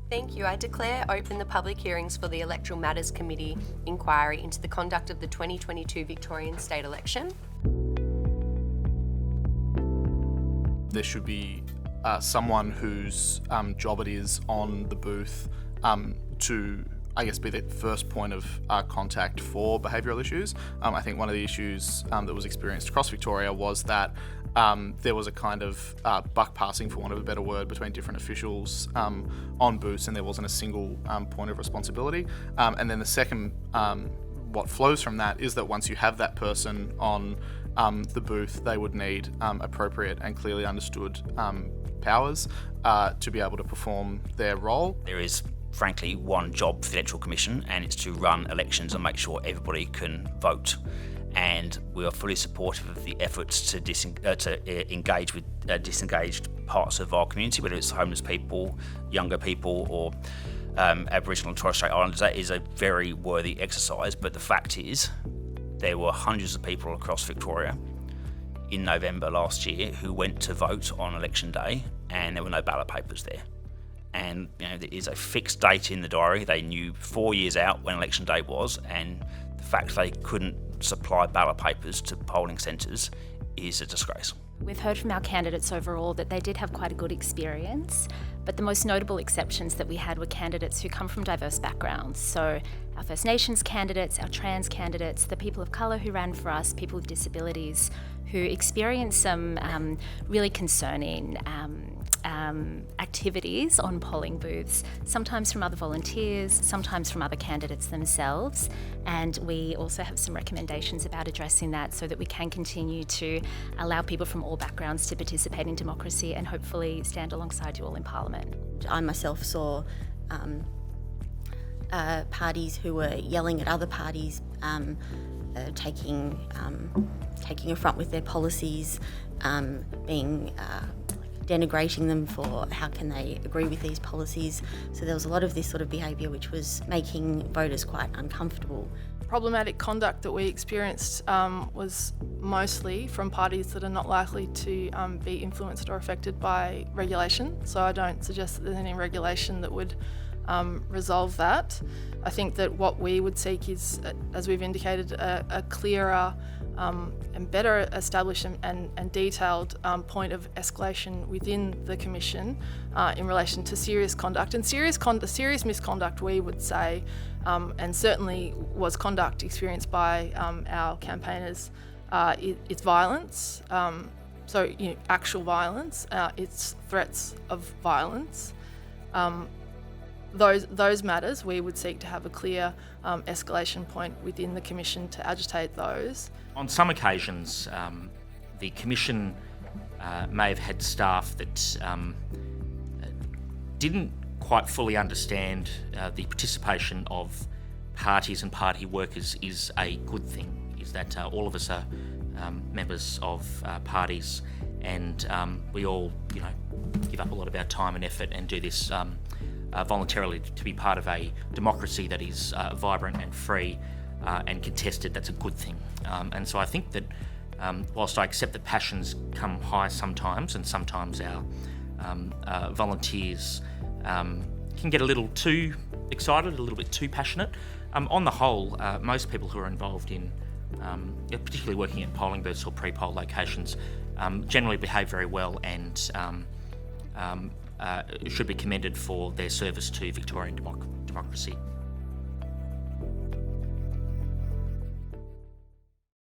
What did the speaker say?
Thank you. I declare open the public hearings for the Electoral Matters Committee inquiry into the conduct of the 2022 Victorian state election. There should be someone whose job it is on the booth to, I guess, be the first point of contact for behavioural issues. I think one of the issues that was experienced across Victoria was that there was a kind of buck passing, for want of a better word, between different officials on booths, and there wasn't a single point of responsibility. And then the second, what flows from that is that once you have that person on the booth, they would need appropriate and clearly understood powers to be able to perform their role. There is frankly one job for the Electoral Commission, and it's to run elections and make sure everybody can vote. And we are fully supportive of the efforts to engage with disengaged parts of our community, whether it's homeless people, younger people, or Aboriginal and Torres Strait Islanders. That is a very worthy exercise, but the fact is there were hundreds of people across Victoria in November last year who went to vote on election day, and there were no ballot papers there. And there is a fixed date in the diary. They knew 4 years out when election day was, and the fact they couldn't supply ballot papers to polling centres is a disgrace. We've heard from our candidates overall that they did have quite a good experience, but the most notable exceptions that we had were candidates who come from diverse backgrounds. So our First Nations candidates, our trans candidates, the people of colour who ran for us, people with disabilities who experienced some really concerning activities on polling booths, sometimes from other volunteers, sometimes from other candidates themselves. And we also have some recommendations about addressing that so that we can continue to allow people from all backgrounds to participate in democracy and hopefully stand alongside you all in Parliament. I myself saw parties who were yelling at other parties, taking affront with their policies, denigrating them for how can they agree with these policies. So there was a lot of this sort of behaviour which was making voters quite uncomfortable. Problematic conduct that we experienced was mostly from parties that are not likely to be influenced or affected by regulation. So I don't suggest that there's any regulation that would resolve that. I think that what we would seek is, as we've indicated, a clearer and better established and detailed point of escalation within the Commission in relation to serious conduct. And serious misconduct, we would say, and certainly was conduct experienced by our campaigners, it's violence. So actual violence, it's threats of violence. Those matters, we would seek to have a clear escalation point within the Commission to agitate those. On some occasions, the Commission may have had staff that didn't quite fully understand the participation of parties and party workers is a good thing, is that all of us are members of parties, and we all give up a lot of our time and effort and do this voluntarily to be part of a democracy that is vibrant and free and contested. That's a good thing. And so I think that whilst I accept that passions come high sometimes, and sometimes our volunteers can get a little too excited, a little bit too passionate, on the whole, most people who are involved in particularly working at polling booths or pre-poll locations generally behave very well and should be commended for their service to Victorian democracy.